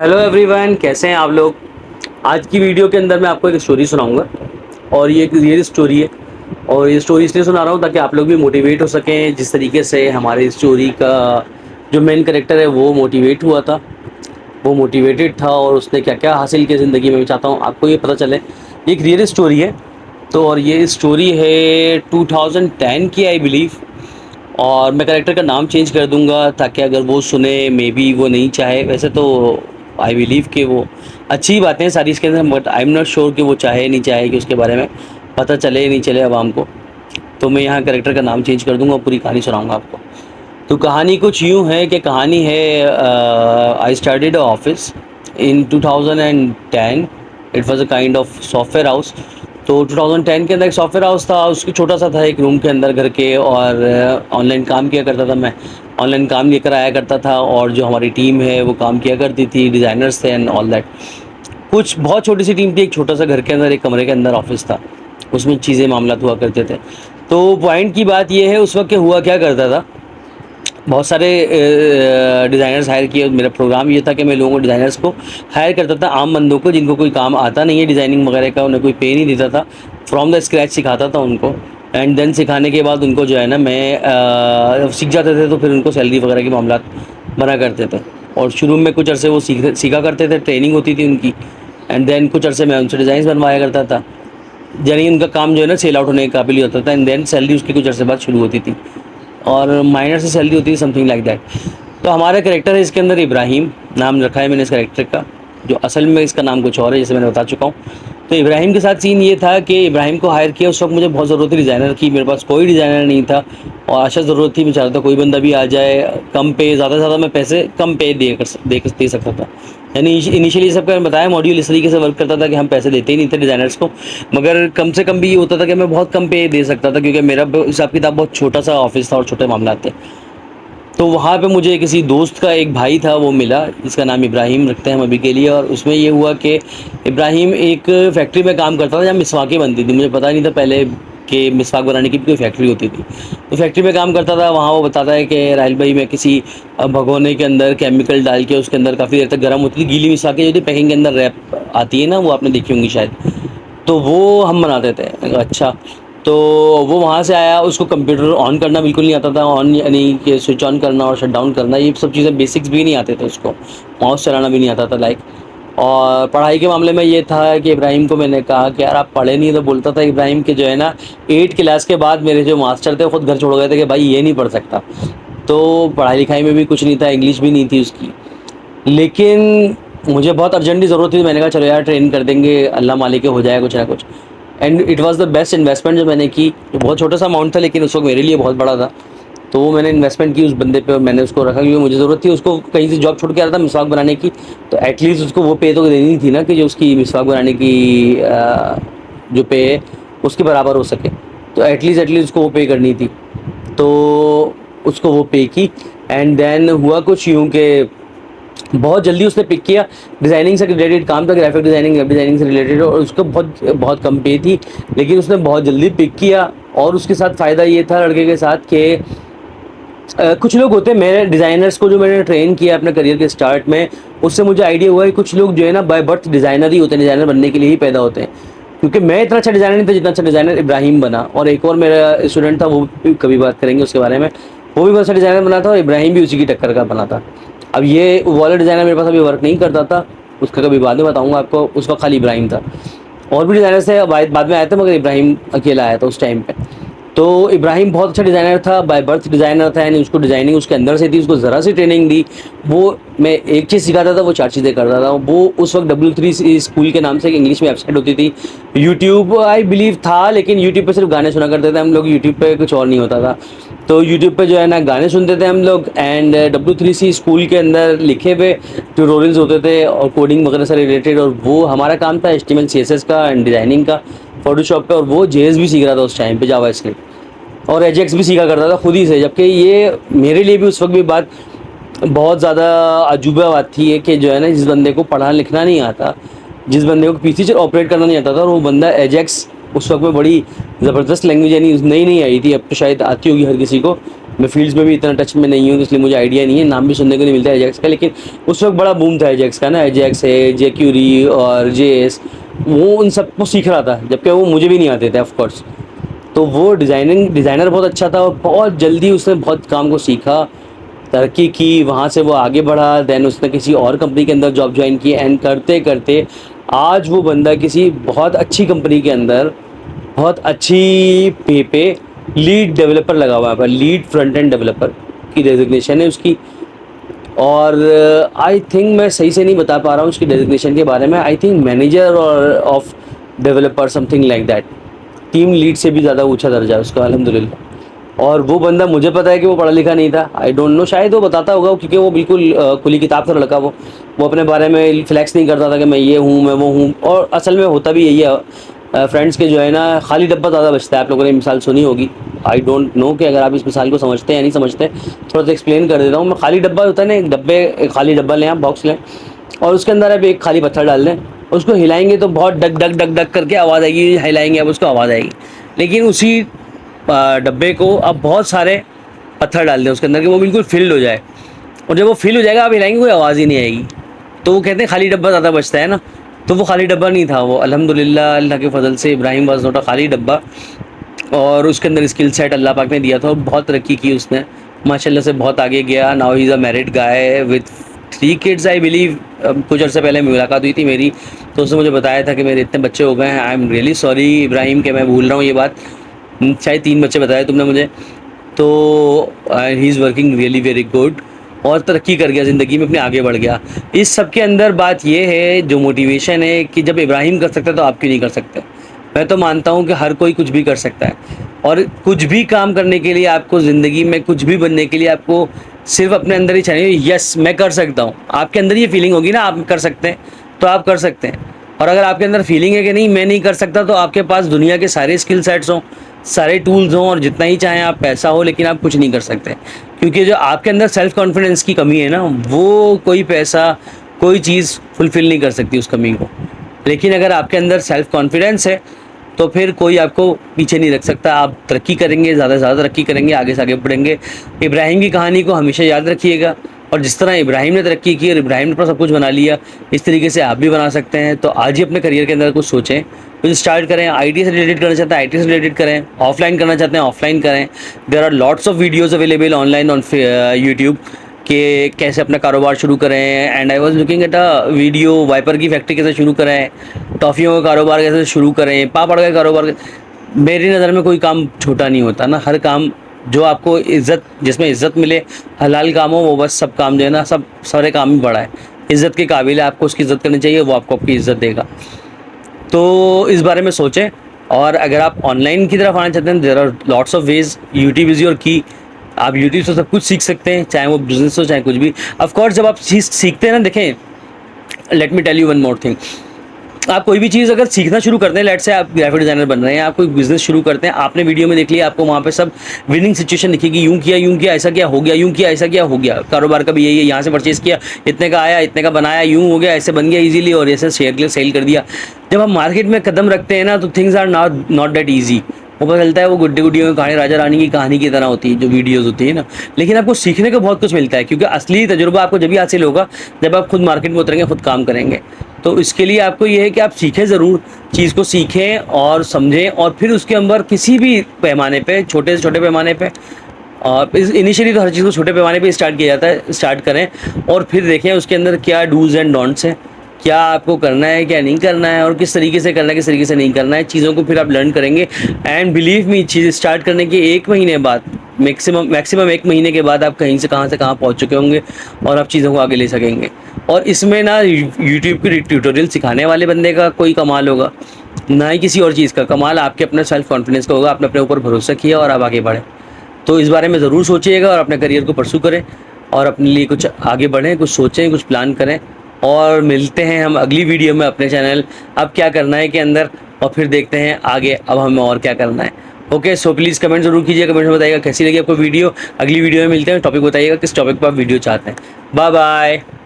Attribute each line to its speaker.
Speaker 1: Hello everyone, कैसे हैं आप लोग। आज की वीडियो के अंदर मैं आपको एक स्टोरी सुनाऊंगा और ये एक रियल स्टोरी है। और ये स्टोरी इसलिए सुना रहा हूँ ताकि आप लोग भी मोटिवेट हो सकें, जिस तरीके से हमारी स्टोरी का जो मेन कैरेक्टर है वो मोटिवेट हुआ था, वो मोटिवेटेड था और उसने क्या क्या हासिल किया ज़िंदगी में। मैं चाहता हूँ आपको ये पता चले। ये एक रियल स्टोरी है। तो और ये स्टोरी है 2010 की, आई बिलीव। और मैं कैरेक्टर का नाम चेंज कर दूंगा ताकि अगर वो सुने, मे बी वो नहीं चाहे। वैसे तो आई बिलीव कि वो अच्छी बातें हैं सारी इसके अंदर, but I am not sure कि वो चाहे नहीं चाहे कि उसके बारे में पता चले नहीं चले आवाम को। तो मैं यहाँ कैरेक्टर का नाम चेंज कर दूंगा और पूरी कहानी सुनाऊंगा आपको। तो कहानी कुछ यूँ है कि कहानी है, I started office in 2010। It was a kind of software house. तो 2010 के अंदर एक सॉफ्टवेयर हाउस था, उसकी छोटा सा था एक रूम के अंदर घर के। और ऑनलाइन काम किया करता था मैं, ऑनलाइन काम लेकर आया करता था। और जो हमारी टीम है वो काम किया करती थी, डिज़ाइनर्स थे एंड ऑल दैट। कुछ बहुत छोटी सी टीम थी, एक छोटा सा घर के अंदर एक कमरे के अंदर ऑफिस था, उसमें चीज़ें मामला हुआ करते थे। तो पॉइंट की बात यह है, उस वक्त हुआ क्या करता था, बहुत सारे डिज़ाइनर्स हायर किए। मेरा प्रोग्राम ये था कि मैं लोगों को, डिज़ाइनर्स को हायर करता था, आम बंदों को जिनको कोई काम आता नहीं है डिज़ाइनिंग वगैरह का, उन्हें कोई पे नहीं देता था। फ्रॉम द स्क्रैच सिखाता था उनको। एंड देन सिखाने के बाद उनको जो है ना, मैं सीख जाते थे तो फिर उनको सैलरी वगैरह के मामला बना करते थे। और शुरू में कुछ अरसे वो सीखा करते थे, ट्रेनिंग होती थी उनकी। एंड देन कुछ अरसे मैं उनसे डिज़ाइन बनवाया करता था, यानी उनका काम जो है ना सेल आउट होने के काबिल होता था। एंड देन सैलरी उसकी कुछ अरसे बाद शुरू होती थी और माइनर से सैलरी होती है, समथिंग लाइक दैट। तो हमारा कैरेक्टर है इसके अंदर इब्राहिम, नाम रखा है मैंने इस कैरेक्टर का, जो असल में इसका नाम कुछ और है, जैसे मैंने बता चुका हूँ। तो इब्राहिम के साथ सीन ये था कि इब्राहिम को हायर किया उस वक्त मुझे बहुत ज़रूरत थी डिज़ाइनर की। मेरे पास कोई डिज़ाइनर नहीं था और आशा ज़रूरत थी, मैं चाहता था कोई बंदा भी आ जाए कम पे, ज़्यादा से ज़्यादा मैं पैसे कम पे दे सकता था। यानी इनिशियली सबका मैंने बताया, मॉड्यूल इस तरीके से वर्क करता था कि हम पैसे देते ही नहीं थे डिज़ाइनर्स को, मगर कम से कम भी ये होता था कि मैं बहुत कम पे दे सकता था, क्योंकि मेरा हिसाब किताब बहुत छोटा सा ऑफिस था और छोटे मामला थे। तो वहाँ पे मुझे किसी दोस्त का एक भाई था वो मिला, इसका नाम इब्राहिम रखते हैं हम अभी के लिए। और उसमें ये हुआ कि इब्राहिम एक फैक्ट्री में काम करता था जहाँ मिसवाकें बनती थी। मुझे पता नहीं था पहले कि मिसवाक बनाने की भी कोई फैक्ट्री होती थी। तो फैक्ट्री में काम करता था वहाँ। वो बताता है कि राहिल भाई, मैं किसी भगोने के अंदर केमिकल डाल के उसके अंदर काफ़ी देर तक गर्म होती थी, गीली मिसवाकें जो थी पैकिंग के अंदर रैप आती है ना, वो आपने देखी होंगी शायद, तो वो हम बनाते थे। मैंने कहा अच्छा। तो वो वहाँ से आया, उसको कंप्यूटर ऑन करना बिल्कुल नहीं आता था, ऑन यानी कि स्विच ऑन करना और शट डाउन करना, ये सब चीज़ें बेसिक्स भी नहीं आते थे उसको। माउस चलाना भी नहीं आता था लाइक। और पढ़ाई के मामले में ये था कि इब्राहिम को मैंने कहा कि यार आप पढ़े नहीं, तो बोलता था इब्राहिम के जो है ना 8 क्लास के बाद मेरे जो मास्टर थे वो खुद घर छोड़ गए थे कि भाई ये नहीं पढ़ सकता। तो पढ़ाई लिखाई में भी कुछ नहीं था, इंग्लिश भी नहीं थी उसकी। लेकिन मुझे बहुत अर्जेंटली ज़रूरत थी, मैंने कहा चलो यार ट्रेन कर देंगे, अल्लाह मालिक हो जाए कुछ ना कुछ। And it was the best investment जो मैंने की। जो बहुत छोटा सा अमाउंट था लेकिन उस वक्त मेरे लिए बहुत बड़ा था। तो वो मैंने इन्वेस्टमेंट की उस बंदे पे और मैंने उसको रखा, क्योंकि मुझे ज़रूरत थी। उसको कहीं से जॉब छोड़ के आ रहा था मिसवाक बनाने की, तो एटलीस्ट उसको वो पे तो देनी थी ना कि जो उसकी मिसवाक बनाने की जो पे है उसके बराबर हो सके। तो एटलीस्ट उसको वो पे करनी थी। तो उसको वो पे की। एंड देन हुआ कुछ यूँ कि बहुत जल्दी उसने पिक किया। डिज़ाइनिंग से रिलेटेड काम था, ग्राफिक डिज़ाइनिंग, वेब डिज़ाइनिंग से रिलेटेड, और उसको बहुत बहुत कम पे थी, लेकिन उसने बहुत जल्दी पिक किया। और उसके साथ फ़ायदा ये था लड़के के साथ कि कुछ लोग होते हैं, मेरे डिज़ाइनर्स को जो मैंने ट्रेन किया अपने करियर के स्टार्ट में, उससे मुझे आइडिया हुआ कि कुछ लोग जो है ना बाय बर्थ डिज़ाइनर ही होते हैं, डिज़ाइनर बनने के लिए ही पैदा होते हैं। क्योंकि मैं इतना अच्छा डिज़ाइनर नहीं था जितना अच्छा डिज़ाइनर इब्राहिम बना। और एक और मेरा स्टूडेंट था, वो भी कभी बात करेंगे उसके बारे में, वो भी बहुत अच्छा डिज़ाइनर बना था और इब्राहिम भी उसी की टक्कर का बना था। अब ये वाला डिज़ाइनर मेरे पास अभी वर्क नहीं करता था, उसका कभी बाद में बताऊँगा आपको। उस वक्त खाली इब्राहिम था, और भी डिज़ाइनर थे बाद में आए थे, मगर इब्राहिम अकेला आया था उस टाइम पे। तो इब्राहिम बहुत अच्छा डिज़ाइनर था, बाय बर्थ डिज़ाइनर था, यानी उसको डिज़ाइनिंग उसके अंदर से थी, उसको ज़रा सी ट्रेनिंग दी। वो मैं एक चीज़ सिखाता था, वो 4 चीज़ें करता था। वो उस वक्त W3 स्कूल के नाम से एक इंग्लिश में वेबसाइट होती थी। यूट्यूब आई बिलीव था, लेकिन यूट्यूब पे सिर्फ गाने सुना करते थे हम लोग, यूट्यूब पे कुछ और नहीं होता था। तो यूट्यूब पे जो है ना गाने सुनते थे हम लोग। एंड W3C स्कूल के अंदर लिखे हुए ट्यूटोरियल्स होते थे और कोडिंग वगैरह से रिलेटेड, और वो हमारा काम था HTML CSS का एंड डिज़ाइनिंग का, फोटोशॉप का। और वो JS भी सीख रहा था उस टाइम पे, जावास्क्रिप्ट और एजेक्स भी सीखा करता था खुद ही से। जबकि ये मेरे लिए भी उस वक्त भी बात बहुत ज़्यादा अजूबा बात थी, है कि जो है ना जिस बंदे को पढ़ना लिखना नहीं आता, जिस बंदे को PC से ऑपरेट करना नहीं आता था, और वो बंदा एजेक्स उस वक्त में बड़ी ज़बरदस्त लैंग्वेज, यानी नई नई आई थी, अब तो शायद आती होगी हर किसी को, मैं फील्ड्स में भी इतना टच में नहीं हूँ, इसलिए मुझे आइडिया नहीं है, नाम भी सुनने को नहीं मिलता है एजेक्स का। लेकिन उस वक्त बड़ा बूम था एजेक्स का ना, एजेक्स है, जेक्यूरी और जेएस, वो उन सबको सीख रहा था, जबकि वो मुझे भी नहीं आते थे ऑफकोर्स। तो वो डिज़ाइनर बहुत अच्छा था और बहुत जल्दी उसने बहुत काम को सीखा, तरक्की की, वहाँ से वो आगे बढ़ा। देन उसने किसी और कंपनी के अंदर जॉब ज्वाइन की, एंड करते करते आज वो बंदा किसी बहुत अच्छी कंपनी के अंदर बहुत अच्छी पे लीड डेवलपर लगा हुआ है, पर लीड फ्रंट एंड डेवलपर की डेजिग्नेशन है उसकी। और आई थिंक मैं सही से नहीं बता पा रहा हूँ उसकी डेजिग्नेशन के बारे में, आई थिंक मैनेजर और of developer something like that, team lead से भी ज़्यादा ऊंचा दर्जा है उसका अल्हम्दुलिल्लाह। और वो बंदा, मुझे पता है कि वो पढ़ा लिखा नहीं था, आई डोंट नो, शायद वो बताता होगा क्योंकि वो बिल्कुल खुली किताब का लड़का, वो अपने बारे में फ्लैक्स नहीं करता था कि मैं ये हूँ मैं वो हूँ। और असल में होता भी यही है, फ्रेंड्स के जो है ना खाली डब्बा ज़्यादा बचता है। आप लोगों ने मिसाल सुनी होगी, आई डोंट नो कि अगर आप इस मिसाल को समझते हैं या नहीं समझते, थोड़ा सा एक्सप्लेन कर देता हूँ मैं। खाली डब्बा होता है ना, एक खाली डब्बा लें आप, बॉक्स लें, और उसके अंदर आप एक खाली पत्थर डाल दें, उसको हिलाएंगे तो बहुत डग डग डग डग करके आवाज़ आएगी, हिलाएंगे अब उसको आवाज़ आएगी। लेकिन उसी डब्बे को आप बहुत सारे पत्थर डाल दें उसके अंदर कि वो बिल्कुल फिल्ड हो जाए, और जब वो फिल हो जाएगा आप हिलाएंगे कोई आवाज़ ही नहीं आएगी। तो वो कहते हैं खाली डब्बा ज़्यादा बचता है ना, तो वो खाली डब्बा नहीं था वो, अल्हम्दुलिल्लाह अल्लाह के फजल से इब्राहिम वाज नॉट अ खाली डब्बा। और उसके अंदर स्किल सेट अल्लाह पाक ने दिया था और बहुत तरक्की की उसने, माशाल्लाह से बहुत आगे गया। Now he is a married guy with 3 kids I believe. कुछ अर्से पहले मुलाकात हुई थी मेरी, तो उसने मुझे बताया था कि मेरे इतने बच्चे हो गए हैं। I am really sorry Ibrahim कि मैं भूल रहा हूँ ये बात, शायद 3 बच्चे बताए तुमने मुझे। तो he is working really very good, और तरक्की कर गया ज़िंदगी में, अपने आगे बढ़ गया। इस सब के अंदर बात ये है, जो मोटिवेशन है कि जब इब्राहिम कर सकता है तो आप क्यों नहीं कर सकते। मैं तो मानता हूँ कि हर कोई कुछ भी कर सकता है, और कुछ भी काम करने के लिए आपको, ज़िंदगी में कुछ भी बनने के लिए आपको सिर्फ अपने अंदर ही चाहिए यस मैं कर सकता हूँ। आपके अंदर ये फीलिंग होगी ना आप कर सकते हैं, तो आप कर सकते हैं। और अगर आपके अंदर फीलिंग है कि नहीं मैं नहीं कर सकता, तो आपके पास दुनिया के सारे स्किल सेट्स हों, सारे टूल्स हों, और जितना ही चाहें आप पैसा हो, लेकिन आप कुछ नहीं कर सकते। क्योंकि जो आपके अंदर सेल्फ कॉन्फिडेंस की कमी है ना, वो कोई पैसा, कोई चीज़ फुलफ़िल नहीं कर सकती उस कमी को। लेकिन अगर आपके अंदर सेल्फ कॉन्फिडेंस है, तो फिर कोई आपको पीछे नहीं रख सकता। आप तरक्की करेंगे, ज़्यादा से ज़्यादा तरक्की करेंगे, आगे से आगे बढ़ेंगे। इब्राहिम की कहानी को हमेशा याद रखिएगा, और जिस तरह इब्राहिम ने तरक्की की और इब्राहिम ने अपना सब कुछ बना लिया, इस तरीके से आप भी बना सकते हैं। तो आज ही अपने करियर के अंदर कुछ सोचें, कुछ स्टार्ट करें। आईटी से रिलेटेड करना चाहते हैं आईटी से रिलेटेड करें, ऑफलाइन करना चाहते हैं ऑफलाइन करें। There are lots of videos available online on YouTube कि कैसे अपना कारोबार शुरू करें। And I was looking at a video, wiper की फैक्ट्री कैसे शुरू करें, टॉफ़ियों का कारोबार कैसे शुरू करें, पापड़ का कारोबार। मेरी नज़र में कोई काम छोटा नहीं होता ना, हर काम जो आपको इज़्ज़त, जिसमें इज़्ज़त मिले, हलाल काम हो, वो बस सब काम जो है ना, सब सारे काम ही बड़ा है। इज़्ज़त के काबिल है, आपको उसकी इज़्ज़त करनी चाहिए, वो आपको आपकी इज़्ज़त देगा। तो इस बारे में सोचें। और अगर आप ऑनलाइन की तरफ आना चाहते हैं, there are lots of ways, YouTube is your key. आप यूट्यूब से सब कुछ सीख सकते हैं, चाहे वो बिज़नेस हो चाहे कुछ भी। ऑफ कोर्स जब आप चीज़ सीखते हैं ना, देखें, let me tell you one more thing. आप कोई भी चीज़ अगर सीखना शुरू करते हैं, लेट्स से आप ग्राफिक डिज़ाइनर बन रहे हैं, आप कोई बिज़नेस शुरू करते हैं, आपने वीडियो में देख लिया, आपको वहाँ पे सब विनिंग सिचुएशन दिखेगी, यूँ किया ऐसा क्या हो गया, यूँ किया ऐसा क्या हो गया। कारोबार का भी यही है, यहाँ से परचेज़ किया, इतने का आया, इतने का बनाया, यूँ हो गया, ऐसे बन गया ईजीली, और ऐसे शेयर सेल कर दिया। जब हम मार्केट में कदम रखते हैं ना, तो things are not that easy. वो पता चलता है वो गुड्डी गुड्डियों की कहानी, राजा रानी की कहानी की तरह होती है जो वीडियोज़ होती है ना। लेकिन आपको सीखने को बहुत कुछ मिलता है, क्योंकि असली तजुर्बा आपको जब भी हासिल होगा जब आप खुद मार्केट में उतरेंगे, खुद काम करेंगे। तो इसके लिए आपको ये है कि आप सीखें ज़रूर, चीज़ को सीखें और समझें, और फिर उसके अंदर किसी भी पैमाने पे, छोटे से छोटे पैमाने पे, और इनिशियली तो हर चीज़ को छोटे पैमाने पे स्टार्ट किया जाता है, स्टार्ट करें, और फिर देखें उसके अंदर क्या डूज़ एंड डोंट्स हैं, क्या आपको करना है क्या नहीं करना है, और किस तरीके से करना है किस तरीके से नहीं करना है। चीज़ों को फिर आप लर्न करेंगे, and believe me, cheese start करने के 1 महीने बाद, मैक्सिमम 1 महीने के बाद आप कहीं से कहाँ पहुँच चुके होंगे, और आप चीज़ों को आगे ले सकेंगे। और इसमें ना यूट्यूब के ट्यूटोरियल सिखाने वाले बंदे का कोई कमाल होगा, ना ही किसी और चीज़ का कमाल, आपके अपने सेल्फ कॉन्फिडेंस का होगा। आपने अपने ऊपर भरोसा किया और आप आगे बढ़ें। तो इस बारे में ज़रूर सोचिएगा और अपने करियर को परस्यू करें, और अपने लिए कुछ आगे बढ़ें, कुछ सोचें, कुछ प्लान करें। और मिलते हैं हम अगली वीडियो में अपने चैनल अब क्या करना है के अंदर, और फिर देखते हैं आगे अब हमें और क्या करना है। ओके, सो प्लीज़ कमेंट ज़रूर कीजिएगा, कमेंट में बताइएगा कैसी लगी आपको वीडियो। अगली वीडियो में मिलते हैं, टॉपिक बताइएगा किस टॉपिक पर आप वीडियो चाहते हैं। Bye bye.